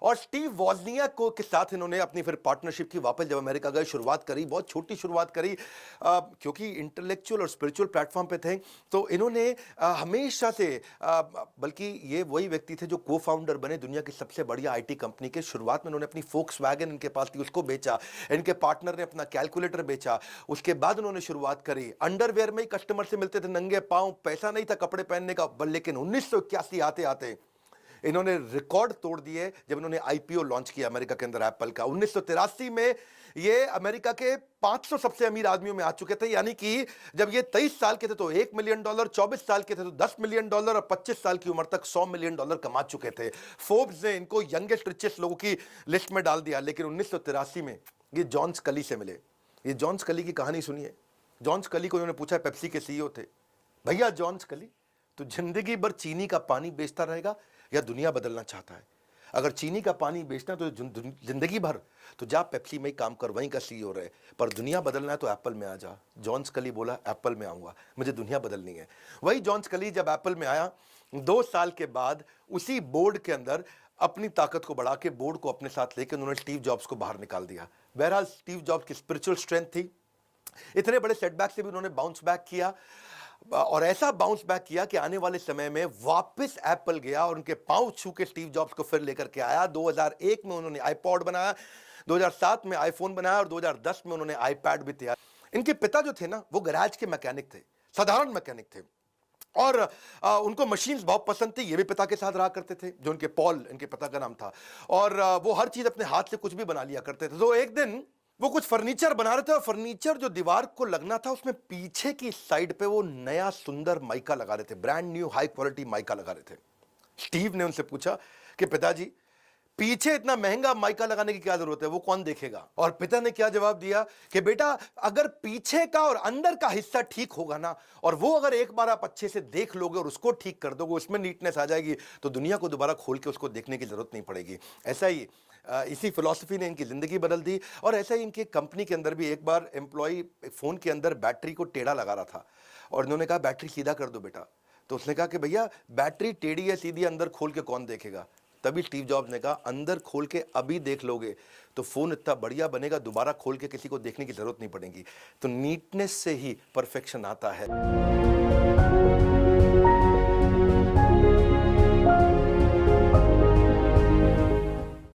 और स्टीव वॉजनियाक को के साथ इन्होंने अपनी फिर पार्टनरशिप की, वापस जब अमेरिका गए शुरुआत करी, बहुत छोटी शुरुआत करी क्योंकि इंटेलेक्चुअल और स्पिरिचुअल प्लेटफॉर्म पे थे। तो इन्होंने हमेशा से बल्कि ये वही व्यक्ति थे जो को फाउंडर बने दुनिया की सबसे बढ़िया आईटी कंपनी के। शुरुआत में उन्होंने अपनी फोक्सवैगन इनके पास थी उसको बेचा, इनके पार्टनर ने अपना कैलकुलेटर बेचा, उसके बाद उन्होंने शुरुआत करी अंडरवेयर में ही कस्टमर से मिलते थे नंगे पांव, पैसा नहीं था कपड़े पहनने का। लेकिन 1981 आते आते इन्होंने रिकॉर्ड तोड़ दिए जब इन्होंने आईपीओ लॉन्च किया अमेरिका के अंदर एप्पल का। 1983 में ये अमेरिका के 500 सबसे अमीर आदमियों में आ चुके थे, यानी कि जब ये 23 साल के थे तो $1 मिलियन, 24 साल के थे तो $10 मिलियन और 25 साल की उम्र तक $100 मिलियन कमा चुके थे। फोर्ब्स ने इनको यंगेस्ट रिचेस्ट लोगों की लिस्ट में डाल दिया। लेकिन 1983 में ये जॉन स्कली से मिले। ये जॉन स्कली की कहानी सुनिए। जॉन स्कली को उन्होंने पूछा, पेप्सी के सीईओ थे, भैया जॉन स्कली तो जिंदगी भर चीनी का पानी बेचता रहेगा या दुनिया बदलना चाहता है? अगर चीनी का पानी बेचना तो जिंदगी भर तो जा पेप्सी में ही काम कर, वहीं का सीईओ रहे, पर दुनिया बदलना है तो एप्पल में आ जा। जॉन स्कली बोला एप्पल में आऊंगा, मुझे दुनिया बदलनी है। वही जॉन स्कली जब एप्पल में आया 2 साल के बाद उसी बोर्ड के अंदर अपनी ताकत को बढ़ा के बोर्ड को अपने साथ लेकर उन्होंने स्टीव जॉब्स को बाहर निकाल दिया। बहरहाल स्टीव जॉब्स की स्पिरिचुअल स्ट्रेंथ थी, इतने बड़े सेटबैक से भी उन्होंने बाउंस बैक किया और ऐसा बाउंस बैक किया कि आने वाले समय में वापस एप्पल गया और उनके पांव छू के स्टीव जॉब्स को फिर लेकर के आया। 2001 में उन्होंने आईपॉड बनाया, 2007 में आईफोन बनाया और 2010 में उन्होंने आईपैड भी तैयार। इनके पिता जो थे ना वो गैराज के मैकेनिक थे, साधारण मैकेनिक थे और उनको मशीन्स बहुत पसंद थी। ये भी पिता के साथ रहा करते थे, जो उनके पॉल इनके पिता का नाम था, और वो हर चीज अपने हाथ से कुछ भी बना लिया करते थे। तो एक दिन वो कुछ फर्नीचर बना रहे थे और फर्नीचर जो दीवार को लगना था उसमें पीछे की साइड पे वो नया सुंदर माइका लगा रहे थे, brand new high quality mica लगा रहे थे। स्टीव ने उनसे पूछा कि पिताजी पीछे इतना महंगा माइका लगाने की क्या जरूरत है, वो कौन देखेगा? और पिता ने क्या जवाब दिया कि बेटा अगर पीछे का और अंदर का हिस्सा ठीक होगा ना, और वो अगर एक बार आप अच्छे से देख लोगे और उसको ठीक कर दोगे, उसमें नीटनेस आ जाएगी, तो दुनिया को दोबारा खोल के उसको देखने की जरूरत नहीं पड़ेगी। ऐसा ही इसी फिलॉसफी ने इनकी जिंदगी बदल दी। और ऐसा ही इनके कंपनी के अंदर भी एक बार एम्प्लॉय फोन के अंदर बैटरी को टेढ़ा लगा रहा था और इन्होंने कहा बैटरी सीधा कर दो बेटा। तो उसने कहा कि भैया बैटरी टेढ़ी है सीधी, अंदर खोल के कौन देखेगा? तभी स्टीव जॉब्स ने कहा अंदर खोल के अभी देख लोगे तो फोन इतना बढ़िया बनेगा, दोबारा खोल के किसी को देखने की जरूरत नहीं पड़ेगी। तो नीटनेस से ही परफेक्शन आता है।